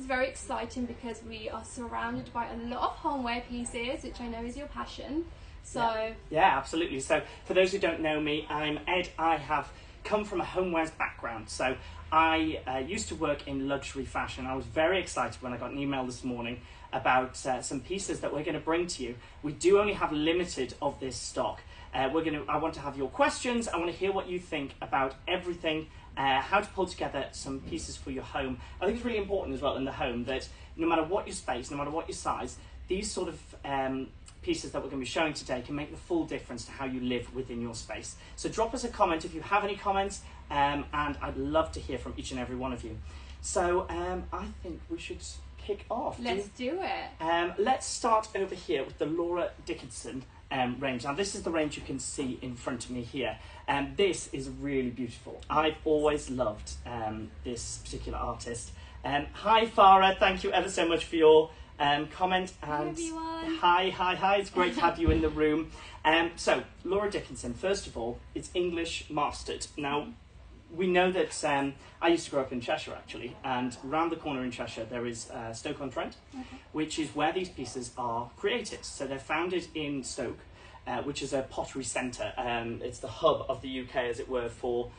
is very exciting because we are surrounded by a lot of homeware pieces, which I know is your passion. So yeah, absolutely. So for those who don't know me, I'm Ed. I have come from a homewares background. So I used to work in luxury fashion. I was very excited when I got an email this morning about some pieces that we're going to bring to you. We do only have limited of this stock. I want to have your questions. I want to hear what you think about everything, how to pull together some pieces for your home. I think it's really important as well in the home that no matter what your space, no matter what your size, these sort of pieces that we're going to be showing today can make the full difference to how you live within your space. So drop us a comment if you have any comments, and I'd love to hear from each and every one of you. So I think we should kick off. Let's do it. Let's start over here with the Laura Dickinson range. Now this is the range you can see in front of me here. This is really beautiful. I've always loved this particular artist. Hi Farah, thank you ever so much for your comment. And hi everyone. Hi, it's great to have you in the room. So Laura Dickinson, first of all, it's English mastered. Now we know that I used to grow up in Cheshire actually, and round the corner in Cheshire there is Stoke-on-Trent, which is where these pieces are created. So they're founded in Stoke, which is a pottery centre. It's the hub of the UK, as it were, for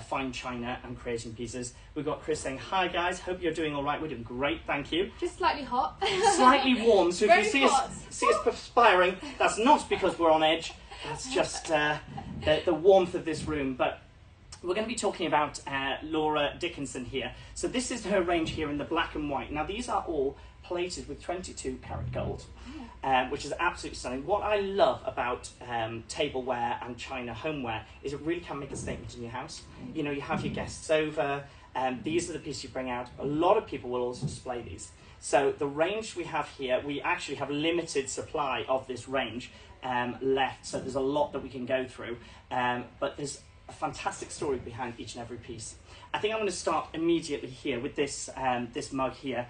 fine china and creating pieces. We've got Chris saying, hi guys, hope you're doing all right. We're doing great, thank you. Just slightly hot. Slightly warm, so if Very you see us perspiring, that's not because we're on edge, that's just the warmth of this room. But we're going to be talking about Laura Dickinson here. So this is her range here in the black and white. Now these are all plated with 22 karat gold, which is absolutely stunning. What I love about tableware and china homeware is it really can make a statement in your house. You know, you have your guests over, these are the pieces you bring out. A lot of people will also display these. So the range we have here, we actually have limited supply of this range left, so there's a lot that we can go through, but there's a fantastic story behind each and every piece. I think I'm going to start immediately here with this this mug here.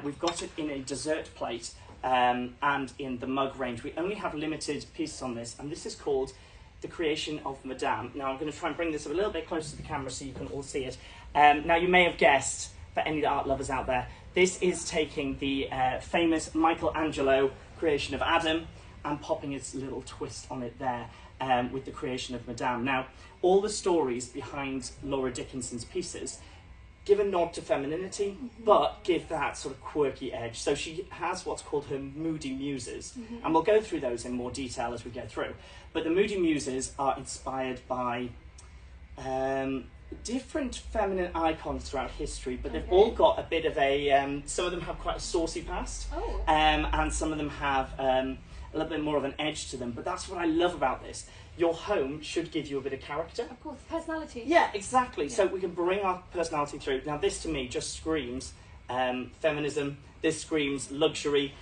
We've got it in a dessert plate and in the mug range. We only have limited pieces on this, and this is called The Creation of Madame. Now I'm going to try and bring this a little bit closer to the camera so you can all see it. Now you may have guessed, for any art lovers out there, this is taking the famous Michelangelo creation of Adam and popping its little twist on it there with The Creation of Madame. Now, all the stories behind Laura Dickinson's pieces give a nod to femininity, but give that sort of quirky edge. So she has what's called her Moody Muses, and we'll go through those in more detail as we go through. But the Moody Muses are inspired by different feminine icons throughout history, but they've all got a bit of a, some of them have quite a saucy past, and some of them have a little bit more of an edge to them. But that's what I love about this. Your home should give you a bit of character. Of course, personality. Yeah, exactly. Yeah. So we can bring our personality through. Now this to me just screams feminism. This screams luxury.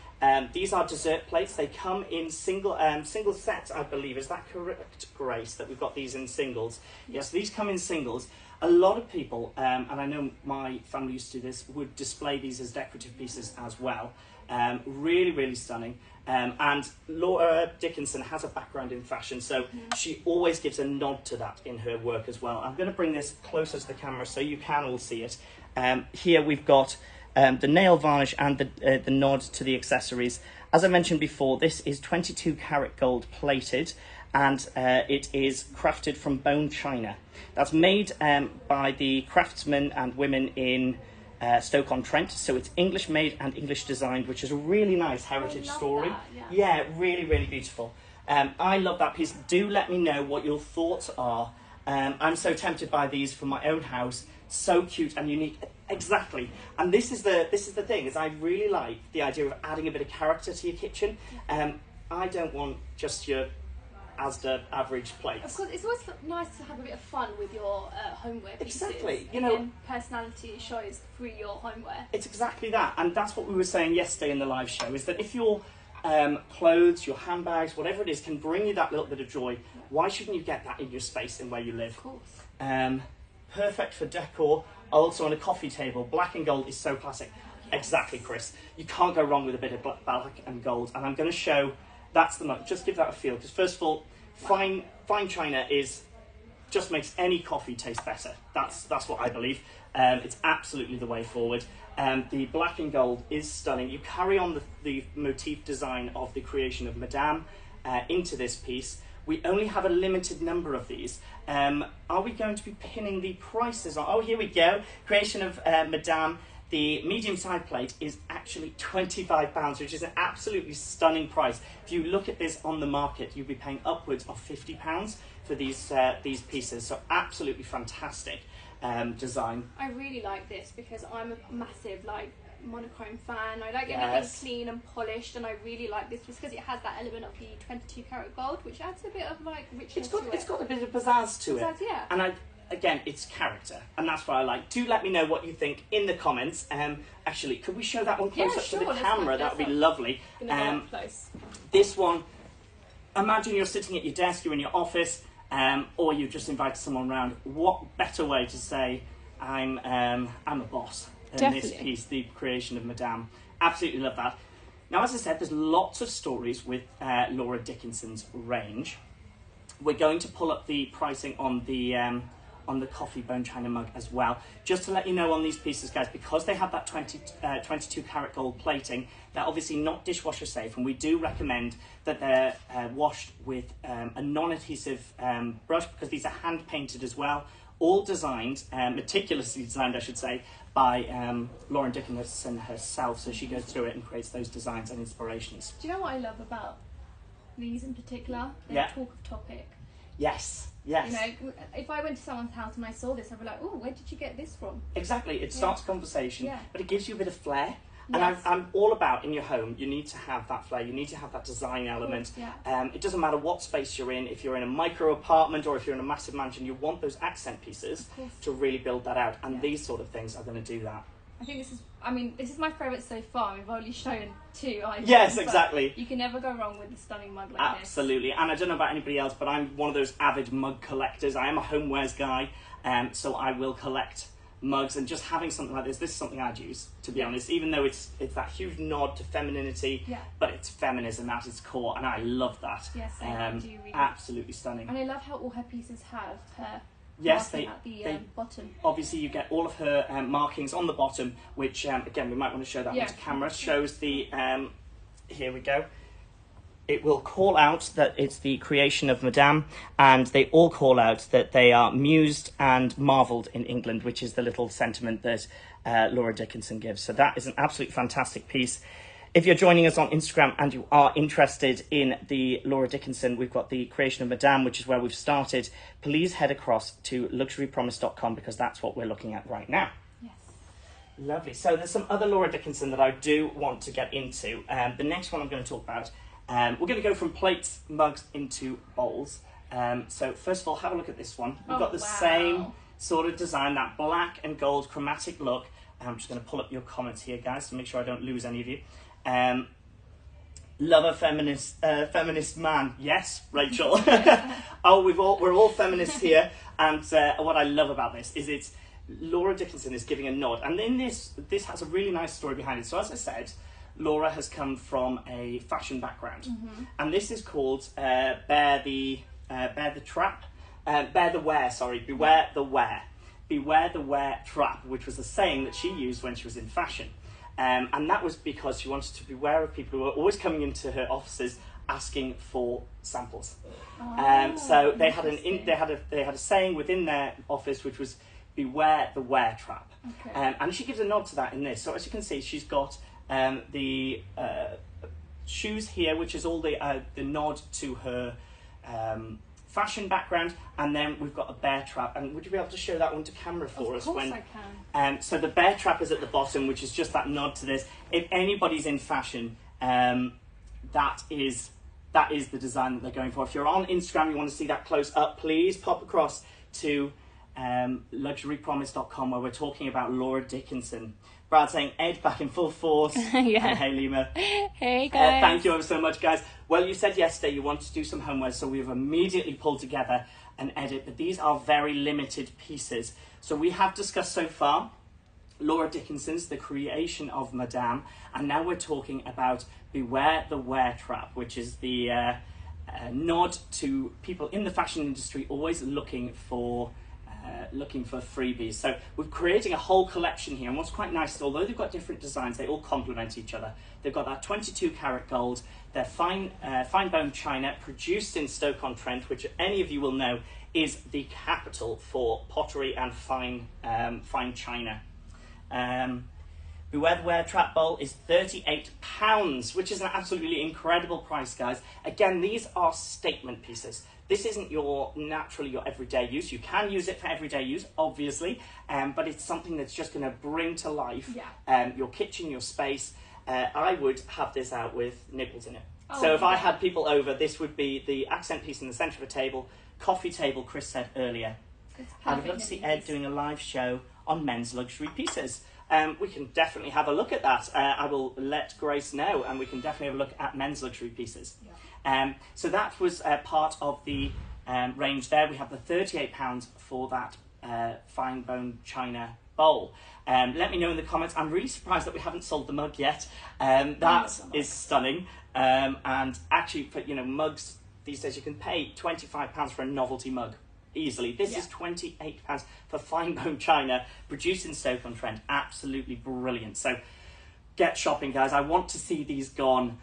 These are dessert plates. They come in single sets, I believe. Is that correct, Grace, that we've got these in singles? Yes, these come in singles. A lot of people, and I know my family used to do this, would display these as decorative pieces as well. Really, really stunning. And Laura Dickinson has a background in fashion, so she always gives a nod to that in her work as well. I'm going to bring this closer to the camera so you can all see it. Here we've got the nail varnish and the nod to the accessories. As I mentioned before, this is 22 karat gold plated, and it is crafted from bone china. That's made by the craftsmen and women in Stoke-on-Trent, so it's English made and English designed, which is a really nice heritage story. That, yeah, really, really beautiful. I love that piece. Do let me know what your thoughts are. I'm so tempted by these for my own house. So cute and unique. Exactly. And this is the thing, is I really like the idea of adding a bit of character to your kitchen. I don't want just your Asda average plates. Of course, it's always nice to have a bit of fun with your homeware pieces. Exactly. You and know, personality shows through your homeware. It's exactly that, and that's what we were saying yesterday in the live show, is that if your clothes, your handbags, whatever it is, can bring you that little bit of joy, why shouldn't you get that in your space and where you live? Of course. Perfect for decor. Also on a coffee table, black and gold is so classic. Yes. Exactly, Chris. You can't go wrong with a bit of black and gold, and I'm going to show. That's the mug. Just give that a feel, because first of all, fine china is just makes any coffee taste better. That's what I believe. It's absolutely the way forward. The black and gold is stunning. You carry on the motif design of the creation of Madame into this piece. We only have a limited number of these. Are we going to be pinning the prices on? Oh, here we go. Creation of Madame. The medium side plate is actually £25, which is an absolutely stunning price. If you look at this on the market, you'll be paying upwards of £50 for these pieces. So absolutely fantastic design. I really like this because I'm a massive monochrome fan. I like everything clean and polished, and I really like this just because it has that element of the 22 karat gold, which adds a bit of richness to it. It's got a bit of pizzazz to it. Yeah. And again, it's character, and that's what I like. Do let me know what you think in the comments. Actually, could we show that one close up to the camera? That would be lovely. Close. This one, imagine you're sitting at your desk, you're in your office, or you've just invited someone around. What better way to say I'm a boss than this piece, the creation of Madame? Absolutely love that. Now, as I said, there's lots of stories with Laura Dickinson's range. We're going to pull up the pricing on the coffee bone china mug as well. Just to let you know on these pieces, guys, because they have that 22 karat gold plating, they're obviously not dishwasher safe, and we do recommend that they're washed with a non-adhesive brush, because these are hand painted as well. All designed, meticulously designed, I should say, by Laura Dickinson herself. So she goes through it and creates those designs and inspirations. Do you know what I love about these in particular? They talk of topic. Yes, yes. You know, if I went to someone's house and I saw this, I'd be like, oh, where did you get this from? Exactly, it starts conversation, but it gives you a bit of flair. And Yes. I'm all about, in your home, you need to have that flair, you need to have that design element. It doesn't matter what space you're in, if you're in a micro apartment or if you're in a massive mansion, you want those accent pieces to really build that out. And these sort of things are going to do that. I think this is my favourite so far. We've only shown 2 items. Yes, exactly. You can never go wrong with a stunning mug like this. Absolutely. And I don't know about anybody else, but I'm one of those avid mug collectors. I am a homewares guy, so I will collect mugs, and just having something like this is something I'd use, to be honest, even though it's that huge nod to femininity, but it's feminism at its core, and I love that. Yes, I do really. Absolutely stunning. And I love how all her pieces have her marking at the bottom. Obviously, you get all of her markings on the bottom, which again we might want to show that onto camera. Shows the here we go. It will call out that it's the creation of Madame, and they all call out that they are mused and marvelled in England, which is the little sentiment that Laura Dickinson gives. So that is an absolutely fantastic piece. If you're joining us on Instagram and you are interested in the Laura Dickinson, we've got the creation of Madame, which is where we've started. Please head across to luxurypromise.com, because that's what we're looking at right now. Yes. Lovely. So there's some other Laura Dickinson that I do want to get into. The next one I'm going to talk about, we're going to go from plates, mugs into bowls. So first of all, have a look at this one. We've got the same sort of design, that black and gold chromatic look. I'm just going to pull up your comments here, guys, to make sure I don't lose any of you. Love a feminist man. Yes, Rachel. Oh, we're all feminists here. And what I love about this is it's Laura Dickinson is giving a nod. And in this has a really nice story behind it. So as I said, Laura has come from a fashion background, and this is called Bear the Wear Trap, which was a saying that she used when she was in fashion, and that was because she wanted to beware of people who were always coming into her offices asking for samples. So they had a saying within their office which was beware the wear trap, and she gives a nod to that in this. So as you can see, she's got the shoes here, which is all the nod to her fashion background, and then we've got a bear trap. And would you be able to show that one to camera for us? Of course I can. So the bear trap is at the bottom, which is just that nod to this. If anybody's in fashion, that is the design that they're going for. If you're on Instagram, you want to see that close up, please pop across to luxurypromise.com, where we're talking about Laura Dickinson. Brad saying Ed back in full force. Yeah. And hey Lima. Hey guys. Thank you ever so much, guys. Well, you said yesterday you wanted to do some homewares, so we've immediately pulled together an edit, but these are very limited pieces. So we have discussed so far Laura Dickinson's The Creation of Madame, and now we're talking about Beware the Wear Trap, which is the nod to people in the fashion industry always looking for freebies. So we're creating a whole collection here, and what's quite nice is although they've got different designs, they all complement each other. They've got that 22 karat gold, they're fine bone china produced in Stoke-on-Trent, which any of you will know is the capital for pottery and fine china. The Weatherware Trap Bowl is £38, which is an absolutely incredible price, guys. Again, these are statement pieces. This isn't your everyday use. You can use it for everyday use, obviously, but it's something that's just going to bring to life your kitchen, your space. I would have this out with nibbles in it. Oh, so if I had people over, this would be the accent piece in the centre of a table, coffee table, Chris said earlier. I would love to see Ed doing a live show on men's luxury pieces. We can definitely have a look at that. I will let Grace know, and we can definitely have a look at men's luxury pieces. Yeah. So that was part of the range there. We have the £38 for that fine bone china bowl. Let me know in the comments. I'm really surprised that we haven't sold the mug yet. That is stunning. And actually, for mugs these days, you can pay £25 for a novelty mug. Easily. This is £28 for fine bone china produced in Stoke-on-Trent. Absolutely brilliant. So get shopping, guys. I want to see these gone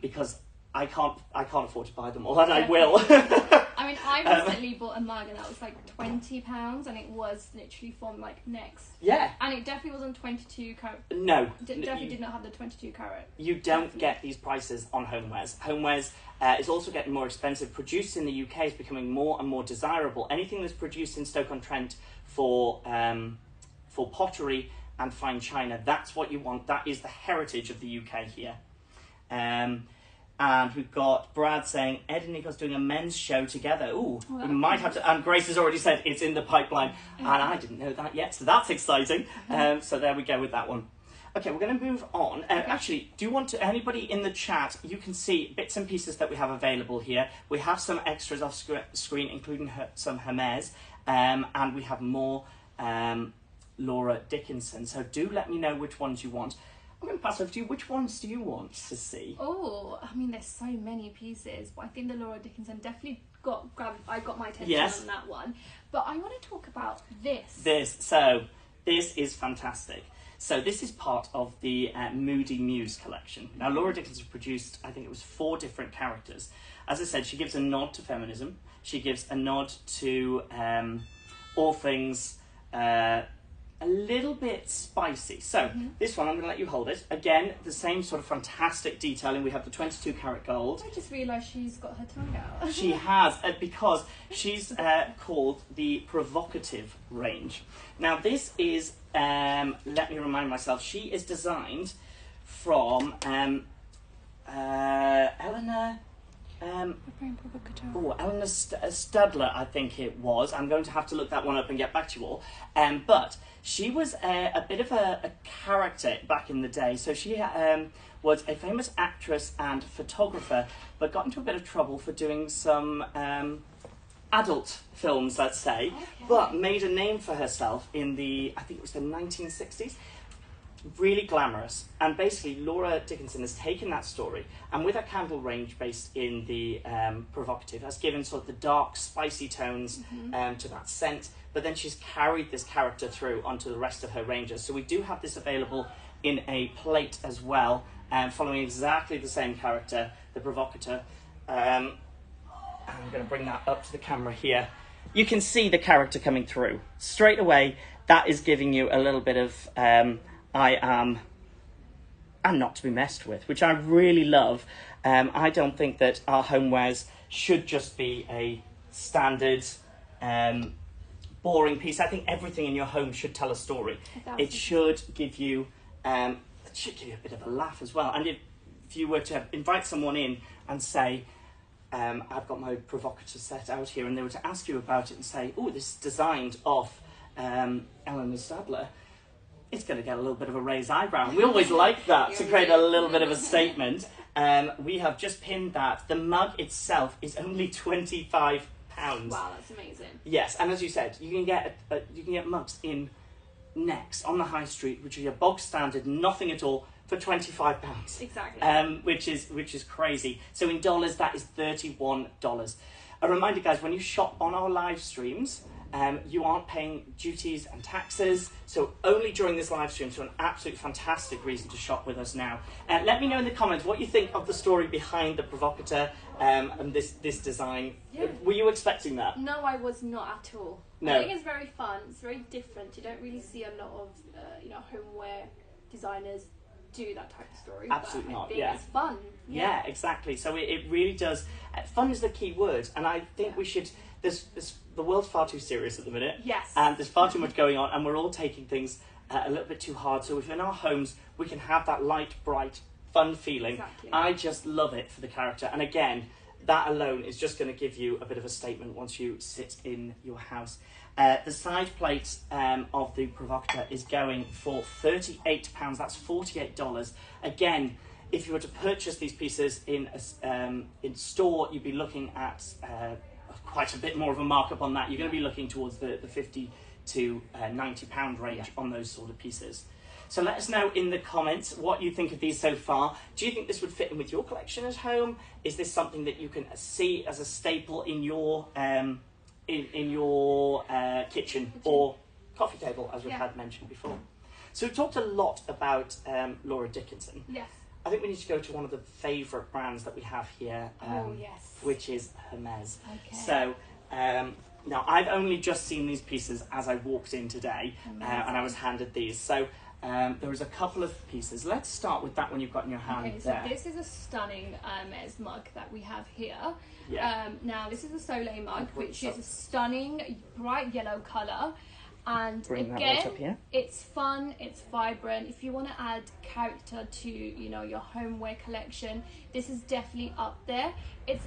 because I can't afford to buy them all, and I will. I mean, I recently bought a mug and that was like £20, and it was literally from like Next. Yeah. And it definitely wasn't 22 carat. No. Definitely did not have the 22 carat. You don't get these prices on homewares. Homewares is also getting more expensive. Produced in the UK is becoming more and more desirable. Anything that's produced in Stoke-on-Trent for pottery and fine china, that's what you want. That is the heritage of the UK here. And we've got Brad saying, Ed and Nico's doing a men's show together. Ooh, we might have to, and Grace has already said it's in the pipeline. And I didn't know that yet, so that's exciting. So there we go with that one. Okay, we're going to move on. Actually, do you want to, anybody in the chat, you can see bits and pieces that we have available here. We have some extras off screen, including some Hermes, and we have more Laura Dickinson. So do let me know which ones you want. I'm going to pass over to you. Which ones do you want to see? Oh, I mean, there's so many pieces, but I think the Laura Dickinson definitely got my attention on that one. But I want to talk about this. So this is fantastic. So this is part of the Moody Muse collection. Now, Laura Dickinson produced, I think it was 4 different characters. As I said, she gives a nod to feminism. She gives a nod to all things a little bit spicy. So this one, I'm going to let you hold it. Again, the same sort of fantastic detailing. We have the 22 karat gold. I just realised she's got her tongue out. She has, because she's called the Provocative range. Now this is, let me remind myself, she is designed from Eleanor... Eleanor Studler, I think it was. I'm going to have to look that one up and get back to you all. But she was a bit of a character back in the day. So she was a famous actress and photographer, but got into a bit of trouble for doing some adult films, let's say, but made a name for herself in the, I think it was the 1960s. Really glamorous, and basically Laura Dickinson has taken that story and with a candle range based in the Provocative has given sort of the dark spicy tones to that scent, but then she's carried this character through onto the rest of her ranges. So we do have this available in a plate as well, following exactly the same character, the Provocateur. I'm going to bring that up to the camera here. You can see the character coming through straight away. That is giving you a little bit of I am not to be messed with, which I really love. I don't think that our homewares should just be a standard, boring piece. I think everything in your home should tell a story. It should give you, a bit of a laugh as well. And if you were to invite someone in and say, I've got my Provocateur set out here, and they were to ask you about it and say, oh, this is designed off Eleanor Studler, it's going to get a little bit of a raised eyebrow. And we always like that to create a little bit of a statement. We have just pinned that. The mug itself is only £25. Wow, that's amazing. Yes, and as you said, you can get mugs in necks on the high street, which are your bog standard, nothing at all, for £25. Exactly. Which is crazy. So in dollars, that is $31. A reminder, guys, when you shop on our live streams, you aren't paying duties and taxes, so only during this live stream, so an absolute fantastic reason to shop with us now. Let me know in the comments what you think of the story behind the provocateur and this design. Yeah. Were you expecting that? No, I was not at all. No. I think it's very fun, it's very different. You don't really see a lot of homeware designers do that type of story. Absolutely not, I think yeah. It's fun. Yeah, exactly. So it really does. Fun is the key word, and I think we should. The world's far too serious at the minute. Yes. And there's far too much going on, and we're all taking things a little bit too hard. So if in our homes we can have that light, bright, fun feeling, exactly. I just love it for the character. And again, that alone is just going to give you a bit of a statement once you sit in your house. The side plate of the provocateur is going for £38. That's $48. Again, if you were to purchase these pieces in store, you'd be looking at quite a bit more of a markup on that. You're going to be looking towards the £50 to £90 range on those sort of pieces. So let us know in the comments what you think of these so far. Do you think this would fit in with your collection at home? Is this something that you can see as a staple in your kitchen or coffee table, as we had mentioned before? So we've talked a lot about Laura Dickinson. Yes. I think we need to go to one of the favourite brands that we have here, which is Hermes. Okay. So now I've only just seen these pieces as I walked in today, and I was handed these. So there is a couple of pieces. Let's start with that one you've got in your hand there. So this is a stunning Hermes mug that we have here. Yeah. Now this is a Soleil mug, which is a stunning bright yellow colour. And Bring again, that right up here. It's fun, it's vibrant. If you want to add character to, your homeware collection, this is definitely up there.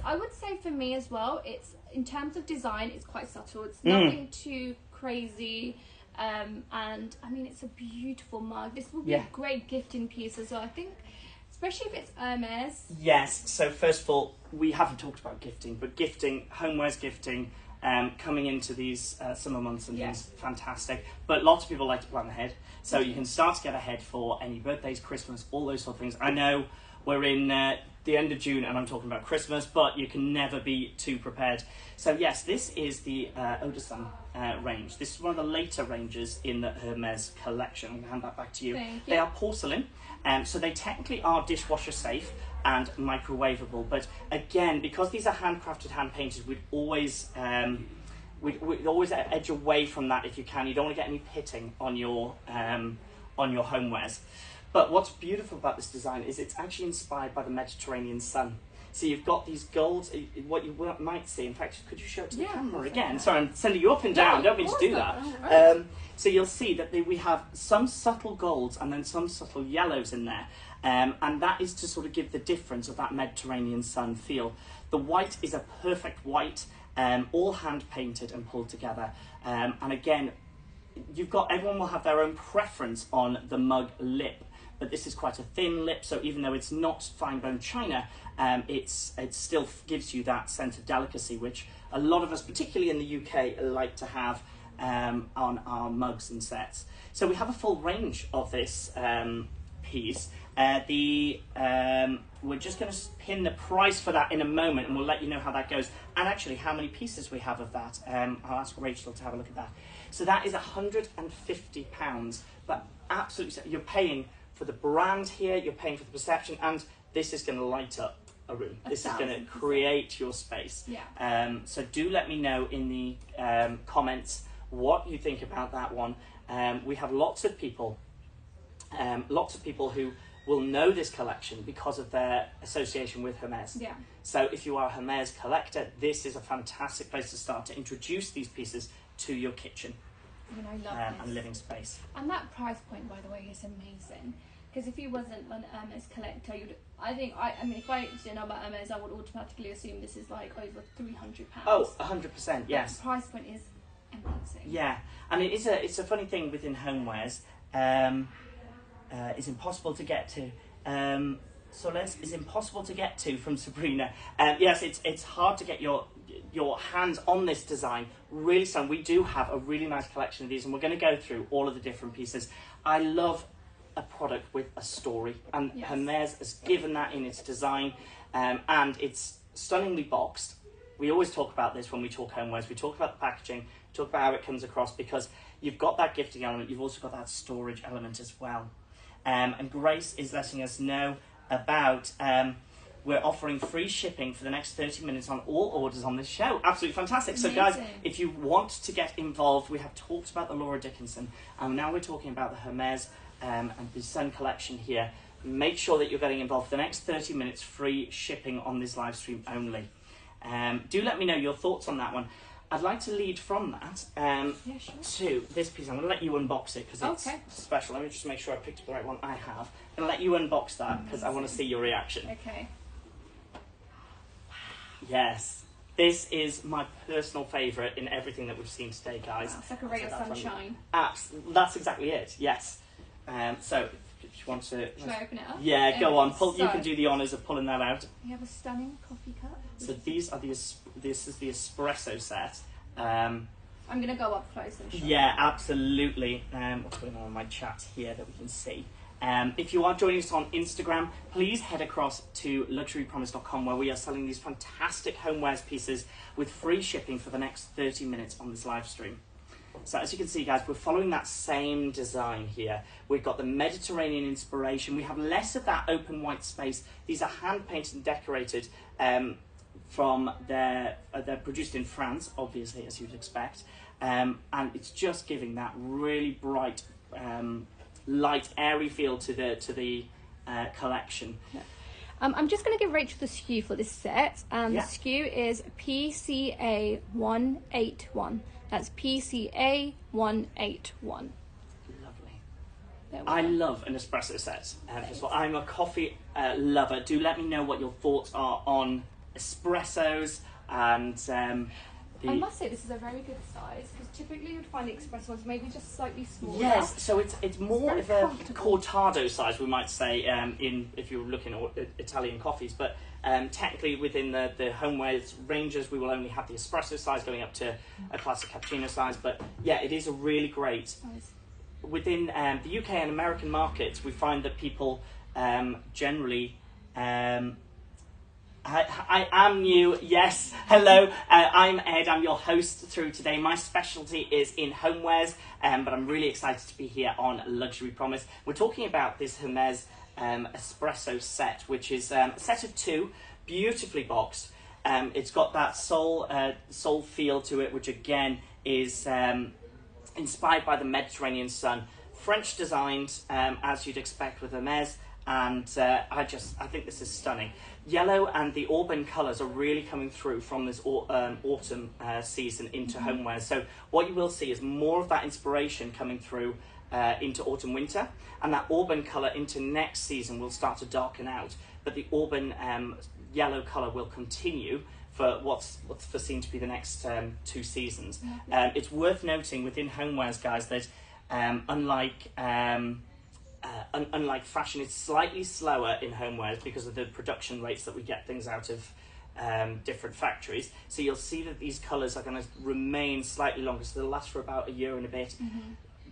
I would say for me as well, it's in terms of design, it's quite subtle. It's nothing too crazy. And I mean, it's a beautiful mug. This will be a great gifting piece as well, I think, especially if it's Hermes. Yes. So first of all, we haven't talked about gifting, but homeware's gifting. Coming into these summer months and things, fantastic. But lots of people like to plan ahead. So you can start to get ahead for any birthdays, Christmas, all those sort of things. I know we're in the end of June and I'm talking about Christmas, but you can never be too prepared. So yes, this is the Eau de Sun range. This is one of the later ranges in the Hermes collection. I'm going to hand that back to you. Thank you. They are porcelain, so they technically are dishwasher safe and microwavable, but again, because these are handcrafted, hand painted, we'd always edge away from that if you can. You don't want to get any pitting on your homewares. But what's beautiful about this design is it's actually inspired by the Mediterranean sun. So you've got these golds, what you might see. In fact, could you show it to the camera again? Sorry, I'm sending you up and down. Don't mean to do that. So you'll see that we have some subtle golds and then some subtle yellows in there. And that is to sort of give the difference of that Mediterranean sun feel. The white is a perfect white, all hand painted and pulled together. And again, everyone will have their own preference on the mug lip, but this is quite a thin lip, so even though it's not fine bone china, it still gives you that sense of delicacy, which a lot of us, particularly in the UK, like to have on our mugs and sets. So we have a full range of this piece. We're just going to pin the price for that in a moment, and we'll let you know how that goes, and actually how many pieces we have of that. I'll ask Rachel to have a look at that. So that is £150, but absolutely, you're paying for the brand here, you're paying for the perception, and this is going to light up a room. This is going to create your space. Yeah. So do let me know in the comments what you think about that one. We have lots of people who will know this collection because of their association with Hermes. Yeah. So if you are a Hermes collector, this is a fantastic place to start to introduce these pieces to your kitchen. I love and living space. And that price point, by the way, is amazing. Because if you wasn't an Hermes collector, I mean, if I didn't know about Hermes, I would automatically assume this is like over £300. Oh, 100%, yes. The price point is amazing. Yeah, and it's a funny thing within homewares. It's impossible to get to. Soles is impossible to get to from Sabrina. Yes, it's hard to get your hands on this design. Really stunning. We do have a really nice collection of these, and we're going to go through all of the different pieces. I love a product with a story, and Hermès has given that in its design, and it's stunningly boxed. We always talk about this when we talk homewares. We talk about the packaging, talk about how it comes across, because you've got that gifting element, you've also got that storage element as well. And Grace is letting us know about we're offering free shipping for the next 30 minutes on all orders on this show. Absolutely fantastic. Amazing. So guys, if you want to get involved, we have talked about the Laura Dickinson, and now we're talking about the Hermès and the Sun collection here. Make sure that you're getting involved for the next 30 minutes, free shipping on this live stream only. Do let me know your thoughts on that one. I'd like to lead from that to this piece. I'm going to let you unbox it because it's special. Let me just make sure I picked up the right one. I have. I'm going to let you unbox that because I want to see your reaction. Okay. Yes. This is my personal favourite in everything that we've seen today, guys. Wow, it's like a ray of sunshine. That's exactly it, yes. So, if you want to... Should I open it up? Yeah, go on. You can do the honours of pulling that out. We have a stunning coffee cup. So these are this is the espresso set. I'm going to go up close and show you. Yeah, absolutely. What's going on in my chat here that we can see? If you are joining us on Instagram, please head across to luxurypromise.com where we are selling these fantastic homewares pieces with free shipping for the next 30 minutes on this live stream. So as you can see, guys, we're following that same design here. We've got the Mediterranean inspiration. We have less of that open white space. These are hand-painted and decorated from they're produced in France, obviously, as you'd expect. And it's just giving that really bright, light, airy feel to the collection. Yeah. I'm just going to give Rachel the SKU for this set, and the SKU is PCA181. That's PCA181. Lovely. I love an espresso set. First of all, I'm a coffee lover. Do let me know what your thoughts are on espressos and I must say this is a very good size, because typically you'd find the espresso ones maybe just slightly smaller. Yes, so it's more of a cortado size, we might say, if you're looking at Italian coffees, but technically within the homewares ranges we will only have the espresso size going up to a classic cappuccino size, but yeah, it is a really great size. Within the UK and American markets, we find that people generally I am new, yes, hello, I'm Ed, I'm your host through today. My specialty is in homewares, but I'm really excited to be here on Luxury Promise. We're talking about this Hermès espresso set, which is a set of two, beautifully boxed. It's got that soul feel to it, which again is inspired by the Mediterranean sun. French designed, as you'd expect with Hermès, and I think this is stunning. Yellow and the auburn colours are really coming through from this autumn season into homewares. So what you will see is more of that inspiration coming through into autumn winter, and that auburn colour into next season will start to darken out. But the auburn yellow colour will continue for what's foreseen to be the next 2 seasons. It's worth noting within homewares, guys, that unlike fashion, it's slightly slower in homewares because of the production rates that we get things out of different factories. So you'll see that these colours are going to remain slightly longer, so they'll last for about a year and a bit.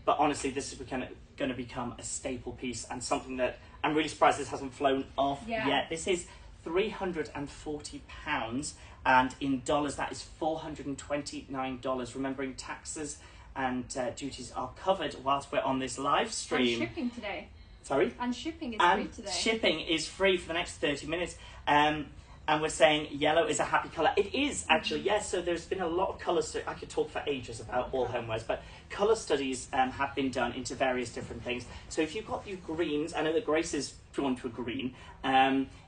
But honestly, this is going to become a staple piece, and something that I'm really surprised this hasn't flown off yet. This is £340, and in dollars that is $429. Remembering taxes and duties are covered whilst we're on this live stream. And shipping today. Sorry? And shipping is free today. Shipping is free for the next 30 minutes. And we're saying yellow is a happy colour. It is, actually, yes. So there's been a lot of colour studies. I could talk for ages about all homewares, but colour studies have been done into various different things. So if you've got your greens, I know that Grace is drawn to a green.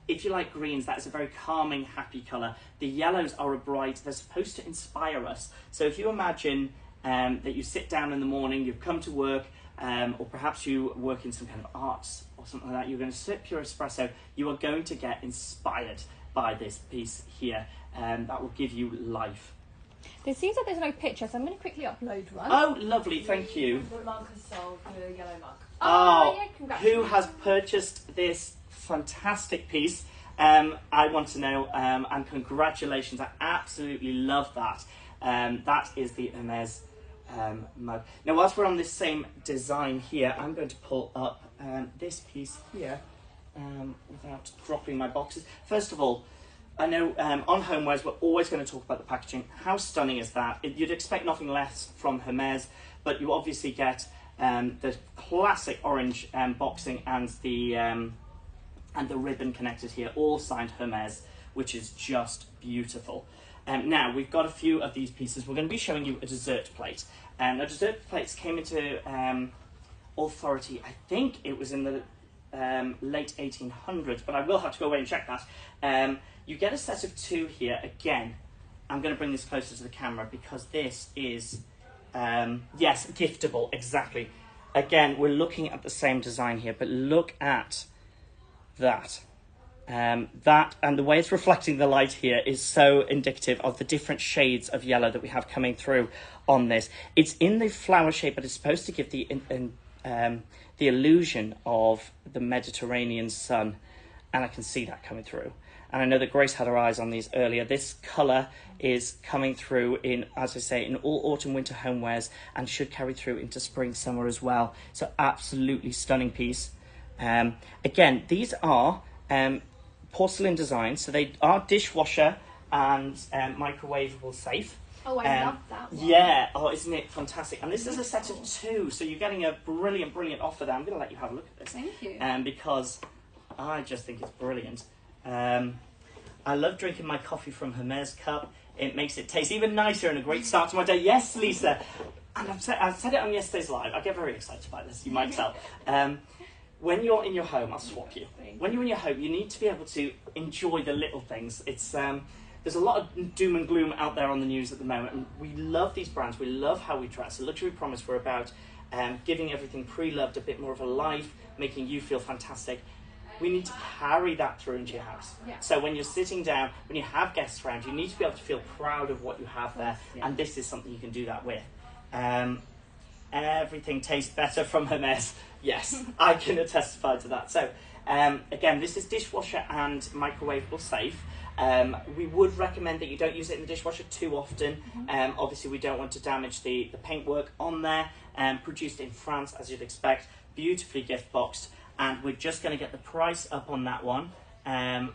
If you like greens, that is a very calming, happy colour. The yellows are a bright, they're supposed to inspire us. So if you imagine that you sit down in the morning, you've come to work, or perhaps you work in some kind of arts or something like that, you're going to sip your espresso, you are going to get inspired by this piece here, that will give you life. It seems like there's no picture, so I'm going to quickly upload one. Oh, lovely, thank you. Mark has sold the yellow mug. Oh, yeah, congratulations. who has purchased this fantastic piece. I want to know, and congratulations, I absolutely love that. That is the Hermes mug. Now, whilst we're on this same design here, I'm going to pull up this piece here without dropping my boxes. First of all, I know on Homewares we're always going to talk about the packaging. How stunning is that? You'd expect nothing less from Hermes, but you obviously get the classic orange boxing and the ribbon connected here, all signed Hermes, which is just beautiful. Now, we've got a few of these pieces. We're going to be showing you a dessert plate. Now, dessert plates came into authority, I think it was in the late 1800s, but I will have to go away and check that. You get a set of 2 here. Again, I'm going to bring this closer to the camera because this is, yes, giftable, exactly. Again, we're looking at the same design here, but look at that. That and the way it's reflecting the light here is so indicative of the different shades of yellow that we have coming through on this. It's in the flower shape, but it's supposed to give the illusion of the Mediterranean sun, and I can see that coming through. And I know that Grace had her eyes on these earlier. This colour is coming through in, as I say, in all autumn, winter homewares, and should carry through into spring, summer as well. So absolutely stunning piece. Again, these are porcelain designs, so they are dishwasher and microwavable safe. Oh, I love that one. Yeah, oh, isn't it fantastic? And this is a set of 2, so you're getting a brilliant offer there. I'm going to let you have a look at this. Thank you. Because I just think it's brilliant. I love drinking my coffee from Hermes cup. It makes it taste even nicer and a great start to my day. Yes, Lisa. And I've said it on yesterday's live. I get very excited by this, you might tell. When you're in your home, I'll swap you. When you're in your home, you need to be able to enjoy the little things. It's there's a lot of doom and gloom out there on the news at the moment, and we love these brands. We love how we dress. The Luxury Promise, we're about giving everything pre-loved a bit more of a life, making you feel fantastic. We need to carry that through into your house. Yeah. So when you're sitting down, when you have guests around, you need to be able to feel proud of what you have there, and this is something you can do that with. Everything tastes better from Hermes. Yes, I can testify to that. So, again, this is dishwasher and microwavable safe. We would recommend that you don't use it in the dishwasher too often. Obviously, we don't want to damage the paintwork on there. Produced in France, as you'd expect, beautifully gift boxed. And we're just going to get the price up on that one.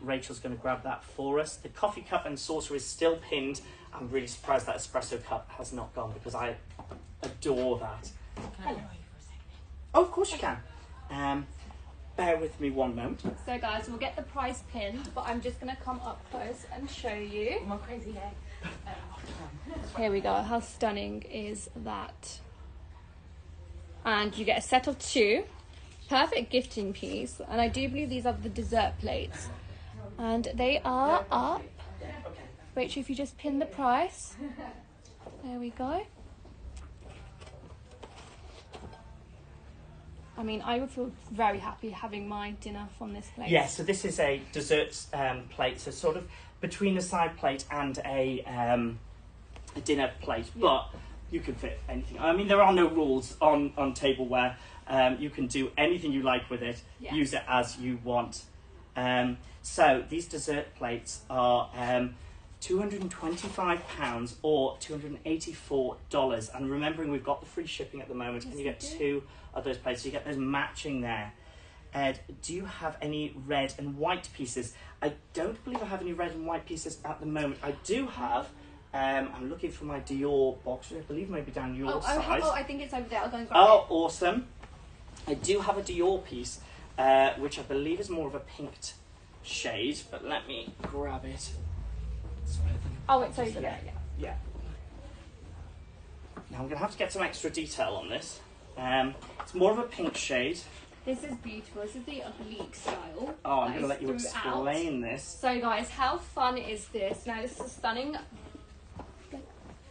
Rachel's going to grab that for us. The coffee cup and saucer is still pinned. I'm really surprised that espresso cup has not gone because I adore that. Can I borrow you for a second? Oh, of course you can. Bear with me one moment. So guys, we'll get the price pinned, but I'm just going to come up close and show you. More crazy hair. Here we go. How stunning is that? And you get a set of 2. Perfect gifting piece. And I do believe these are the dessert plates. And they are up. Rachel, if you just pin the price. There we go. I mean, I would feel very happy having my dinner from this plate. Yeah, so this is a desserts plate, so sort of between a side plate and a dinner plate, but you can fit anything. I mean, there are no rules on tableware. You can do anything you like with it, use it as you want. So these dessert plates are £225 or $284. And remembering we've got the free shipping at the moment, and you get 2 of those plates, so you get those matching there. Ed, do you have any red and white pieces? I don't believe I have any red and white pieces at the moment. I do have, I'm looking for my Dior box, which I believe maybe down your side. Oh, I think it's over there. I'll go and grab it. Oh, awesome. I do have a Dior piece, which I believe is more of a pinked shade, but let me grab it. Oh, it's over there, yeah. Now I'm going to have to get some extra detail on this. It's more of a pink shade. This is beautiful. This is the oblique style. Oh, I'm going to let you explain this. So guys, how fun is this? Now this is a stunning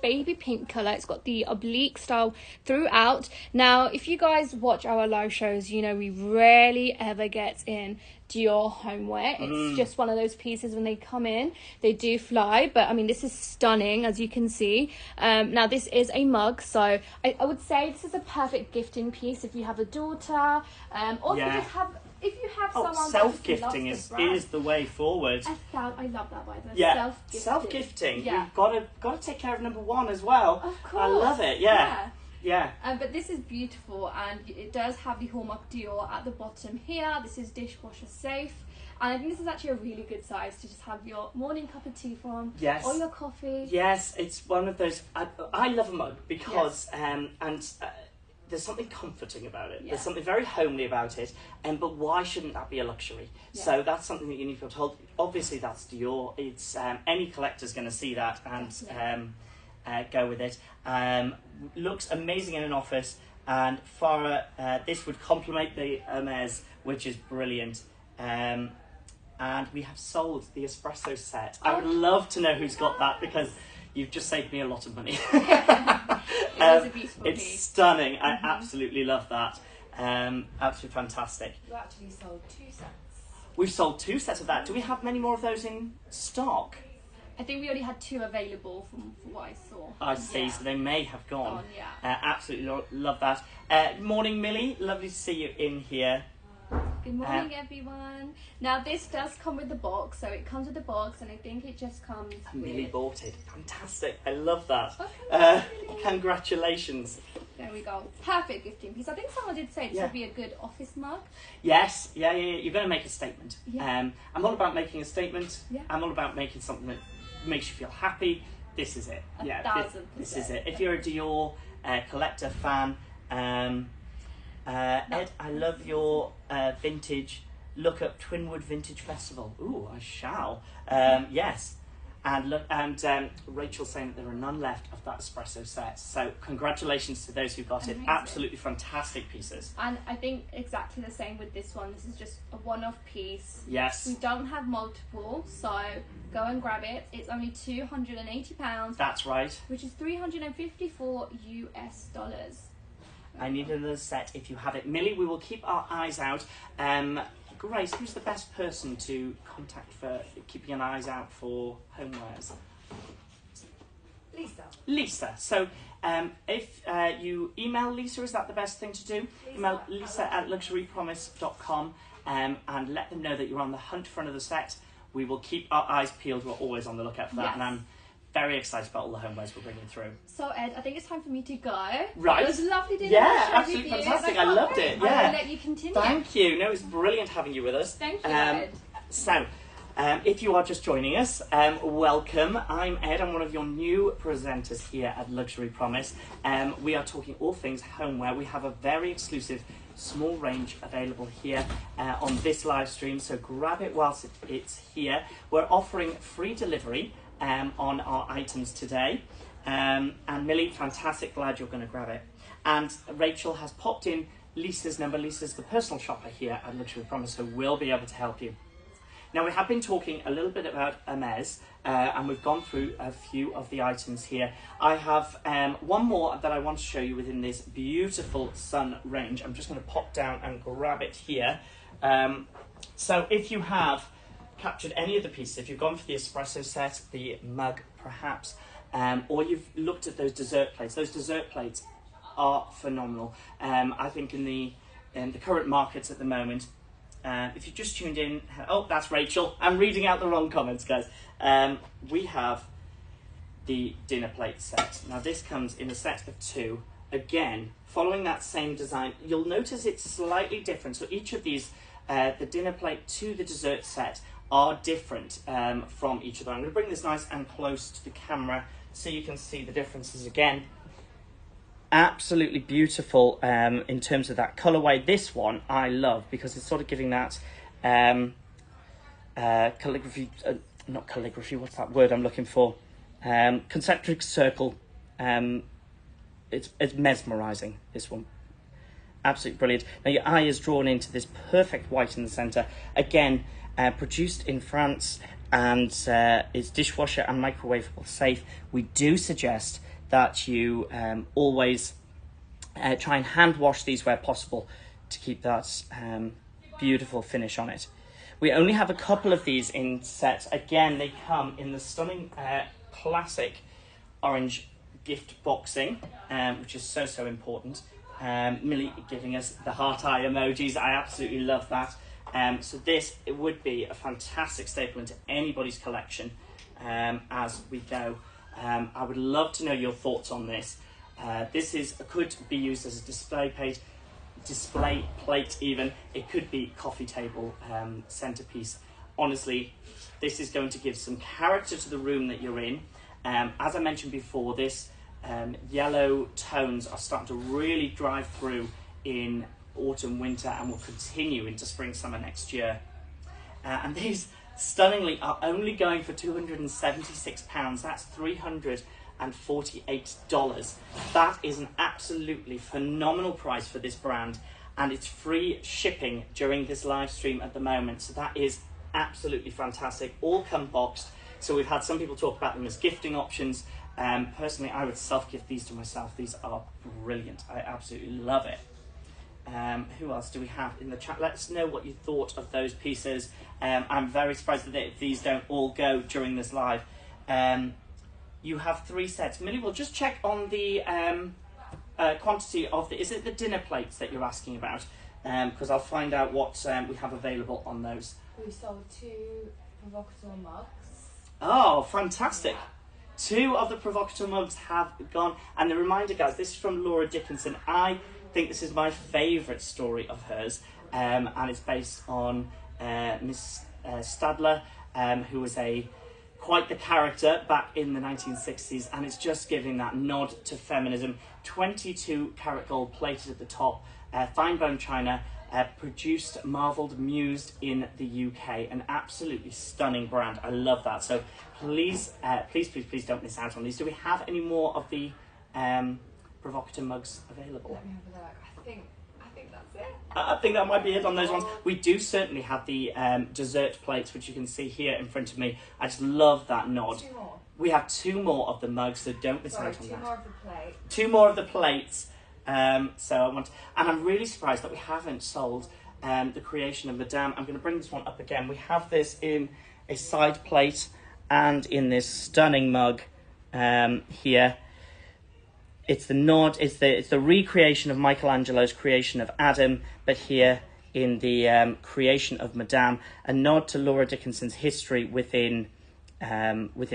baby pink colour. It's got the oblique style throughout. Now if you guys watch our live shows, you know we rarely ever get in Dior homeware. It's just one of those pieces when they come in, they do fly, but I mean this is stunning, as you can see. Now this is a mug, so I would say this is a perfect gifting piece if you have a daughter, or if you just have if you have someone self-gifting is the way forward. I love that, by the way. Yeah, self-gifting. Yeah. You've got to take care of number one as well. Of course. I love it. Yeah. But this is beautiful, and it does have the Hallmark Dior at the bottom here. This is dishwasher safe. And I think this is actually a really good size to just have your morning cup of tea from. Yes. Or your coffee. Yes, it's one of those. I love a mug because there's something comforting about it. Yeah. There's something very homely about it. But why shouldn't that be a luxury? Yeah. So that's something that you need to be told. Obviously, that's Dior. It's any collector's going to see that and go with it. Looks amazing in an office. And Farah, this would complement the Hermes, which is brilliant. And we have sold the espresso set. I would love to know who's got that because you've just saved me a lot of money. It is a beautiful piece. It's stunning. I absolutely love that. Absolutely fantastic. You actually sold 2 sets. We've sold 2 sets of that. Do we have many more of those in stock? I think we only had 2 available from what I saw. I see, so they may have gone. Yeah. Absolutely love that. Morning, Millie. Lovely to see you in here. Good morning, everyone. Now, this does come with the box, so it comes with the box, and I think it just comes with... Millie bought it. Fantastic. I love that. Congratulations. There we go. Perfect gifting piece. I think someone did say this would be a good office mug. Yes. Yeah. You're going to make a statement. Yeah. I'm all about making a statement. Yeah. I'm all about making something that makes you feel happy. This is it. 1000%. This is it. If you're a Dior collector fan, Ed, I love your vintage. Look up Twinwood Vintage Festival. Ooh, I shall. Yes. And look, and Rachel's saying that there are none left of that espresso set. So congratulations to those who got it. Absolutely fantastic pieces. And I think exactly the same with this one. This is just a one-off piece. Yes. We don't have multiple, so go and grab it. It's only £280. That's right. Which is $354 US. I need another set if you have it. Millie, we will keep our eyes out. Grace, who's the best person to contact for keeping an eyes out for homewares? Lisa. So if you email Lisa, is that the best thing to do? Email Lisa at luxurypromise.com and let them know that you're on the hunt for another set. We will keep our eyes peeled. We're always on the lookout for that. Yes. And I'm very excited about all the homewares we're bringing through. So Ed, I think it's time for me to go. Right. It was lovely doing absolutely fantastic. I loved it. Yeah. I will let you continue. Thank you. No, it was brilliant having you with us. Thank you, Ed. So, if you are just joining us, welcome. I'm Ed. I'm one of your new presenters here at Luxury Promise. We are talking all things homeware. We have a very exclusive small range available here on this live stream, so grab it whilst it's here. We're offering free delivery on our items today. And Millie, fantastic, glad you're going to grab it. And Rachel has popped in Lisa's number. Lisa's the personal shopper here at Luxury Promise, who will be able to help you. Now, we have been talking a little bit about Hermes, and we've gone through a few of the items here. I have one more that I want to show you within this beautiful sun range. I'm just going to pop down and grab it here. So if you have captured any of the pieces, if you've gone for the espresso set, the mug perhaps, or you've looked at those dessert plates are phenomenal. I think in the current markets at the moment, if you just tuned in, oh, that's Rachel. I'm reading out the wrong comments, guys. We have the dinner plate set. Now this comes in a set of 2. Again, following that same design, you'll notice it's slightly different. So each of these, the dinner plate to the dessert set, are different from each other. I'm going to bring this nice and close to the camera so you can see the differences again. Absolutely beautiful in terms of that colourway. This one I love because it's sort of giving that calligraphy, not calligraphy, what's that word I'm looking for? Concentric circle. It's mesmerising, this one. Absolutely brilliant. Now your eye is drawn into this perfect white in the centre. Again, produced in France, and it's dishwasher and microwavable safe. We do suggest that you always try and hand wash these where possible to keep that beautiful finish on it. We only have a couple of these in set. Again, they come in the stunning classic orange gift boxing, which is so important. Millie giving us the heart eye emojis. I absolutely love that. So it would be a fantastic staple into anybody's collection as we go. I would love to know your thoughts on this. This could be used as a display plate even. It could be coffee table centerpiece. Honestly, this is going to give some character to the room that you're in. As I mentioned before, this yellow tones are starting to really drive through in autumn, winter, and will continue into spring, summer next year. And these stunningly are only going for £276. That's $348. That is an absolutely phenomenal price for this brand, and it's free shipping during this live stream at the moment. So that is absolutely fantastic. All come boxed. So we've had some people talk about them as gifting options. Personally, I would self-gift these to myself. These are brilliant. I absolutely love it. Who else do we have in the chat? Let us know what you thought of those pieces. I'm very surprised that these don't all go during this live. You have 3 sets. Millie, we'll just check on the quantity of is it the dinner plates that you're asking about? Because I'll find out what we have available on those. We sold 2 provocateur mugs. Oh, fantastic. 2 of the provocateur mugs have gone. And a reminder, guys, this is from Laura Dickinson. I think this is my favourite story of hers, and it's based on Miss Stadler, who was quite the character back in the 1960s, and it's just giving that nod to feminism. 22 karat gold plated at the top, fine bone china, produced, marvelled, mused in the UK. An absolutely stunning brand. I love that. So please don't miss out on these. Do we have any more of the provocateur mugs available? Let me have a look. I think that's it. I think that might be it on those ones. We do certainly have the dessert plates, which you can see here in front of me. I just love that nod. 2 more. We have 2 more of the mugs, so don't miss out on 2 that. more of the plate. 2 more of the plates. And I'm really surprised that we haven't sold the creation of Madame. I'm going to bring this one up again. We have this in a side plate and in this stunning mug here. It's the nod. It's the recreation of Michelangelo's creation of Adam, but here in the creation of Madame, a nod to Laura Dickinson's history within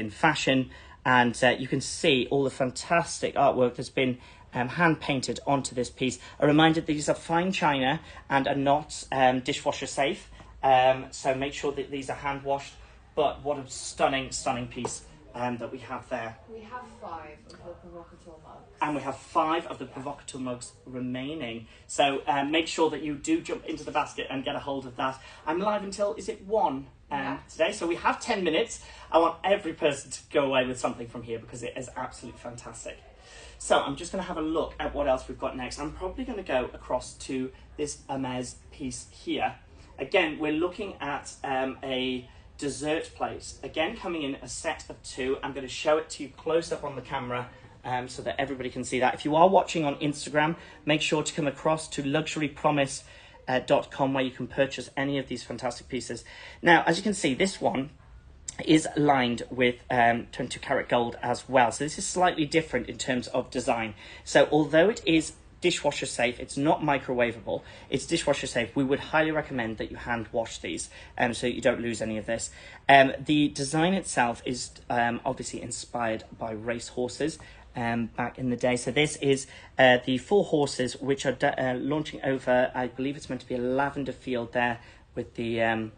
fashion, and you can see all the fantastic artwork that's been hand painted onto this piece. A reminder that these are fine china and are not dishwasher safe, so make sure that these are hand washed. But what a stunning piece that we have there. We have 5 of the provocateur mugs. And we have 5 of the provocateur mugs remaining. So make sure that you do jump into the basket and get a hold of that. I'm live until, is it 1 today? So we have 10 minutes. I want every person to go away with something from here because it is absolutely fantastic. So I'm just going to have a look at what else we've got next. I'm probably going to go across to this Hermès piece here. Again, we're looking at a dessert plate. Again, coming in a set of 2. I'm going to show it to you close up on the camera so that everybody can see that. If you are watching on Instagram, make sure to come across to luxurypromise.com where you can purchase any of these fantastic pieces. Now, as you can see, this one is lined with 22 karat gold as well. So this is slightly different in terms of design. So although it is dishwasher safe, it's not microwavable, it's dishwasher safe, we would highly recommend that you hand wash these so you don't lose any of this. The design itself is obviously inspired by race horses back in the day. So this is the 4 horses which are launching over, I believe it's meant to be a lavender field there with the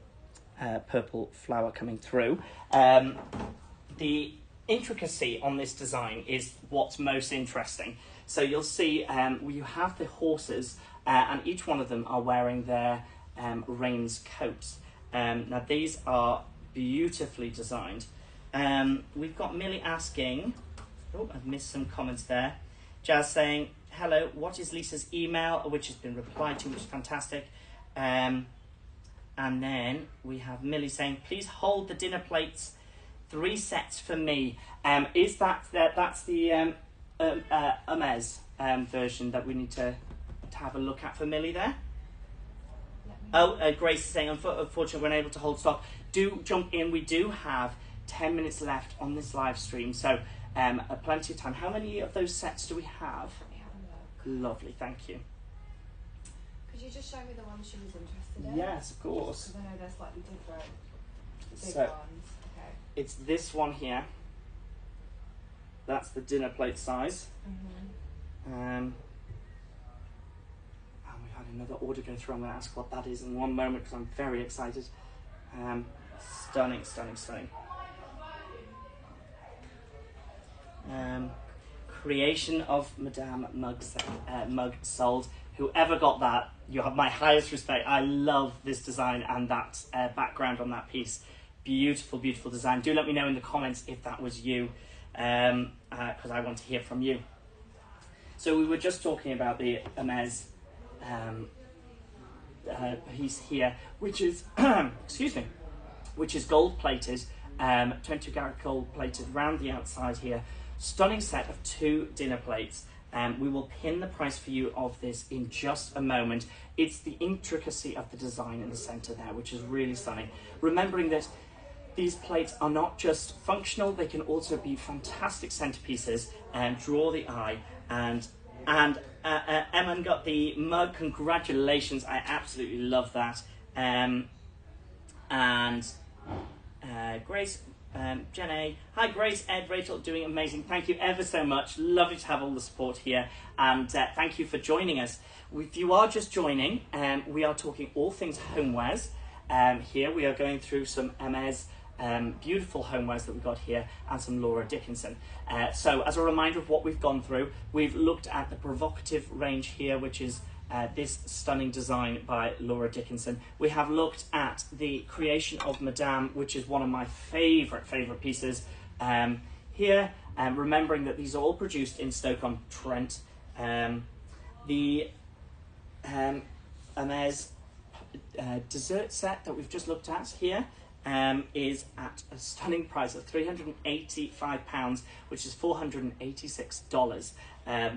purple flower coming through. The intricacy on this design is what's most interesting. So you'll see you have the horses and each one of them are wearing their reins coats. Now these are beautifully designed. We've got Millie asking, oh, I've missed some comments there. Jazz saying, hello, what is Lisa's email? Which has been replied to, which is fantastic. And then we have Millie saying, please hold the dinner plates, 3 sets for me. Is that's the Hermès version that we need to have a look at for Millie there? Oh, Grace is saying, unfortunately, we're unable to hold stock. Do jump in. We do have 10 minutes left on this live stream, so plenty of time. How many of those sets do we have? Let me have a look. Lovely, thank you. Could you just show me the one she was interested in? Yes, of course. Because I know they're slightly different. Big So, ones. Okay. it's this one here. That's the dinner plate size. And we had another order go through. I'm going to ask what that is in one moment because I'm very excited. Stunning, stunning, stunning. Creation of Madame Mug sold. Whoever got that, you have my highest respect. I love this design and that background on that piece. Beautiful, beautiful design. Do let me know in the comments if that was you, because I want to hear from you. So we were just talking about the Hermes piece here, which is, excuse me, which is gold plated, 22 karat gold plated around the outside here. Stunning set of 2 dinner plates. We will pin the price for you of this in just a moment. It's the intricacy of the design in the center there, which is really stunning. Remembering that these plates are not just functional, they can also be fantastic centerpieces and draw the eye. And Emma got the mug, congratulations, I absolutely love that. Grace, Jenny, hi Grace, Ed, Rachel, doing amazing. Thank you ever so much. Lovely to have all the support here, and thank you for joining us. If you are just joining, we are talking all things homewares. Here we are going through some Hermes beautiful homewares that we've got here and some Laura Dickinson. So as a reminder of what we've gone through, we've looked at the provocative range here, which is this stunning design by Laura Dickinson. We have looked at the creation of Madame, which is one of my favourite pieces here, remembering that these are all produced in Stoke-on-Trent. The Hermes dessert set that we've just looked at here is at a stunning price of £385, which is $486.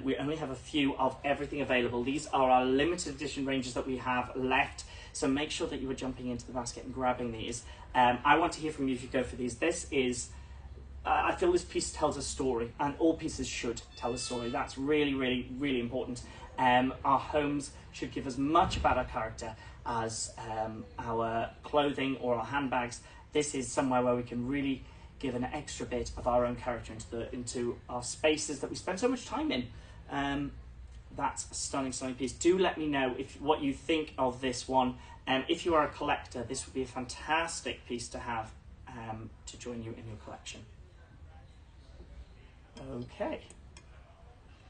We only have a few of everything available. These are our limited edition ranges that we have left, so make sure that you are jumping into the basket and grabbing these. I want to hear from you if you go for these. This is, I feel this piece tells a story, and all pieces should tell a story. That's really important. Our homes should give as much about our character as our clothing or our handbags. This is somewhere where we can really give an extra bit of our own character into our spaces that we spend so much time in. That's a stunning piece. Do let me know what you think of this one. If you are a collector, this would be a fantastic piece to have to join you in your collection. Okay.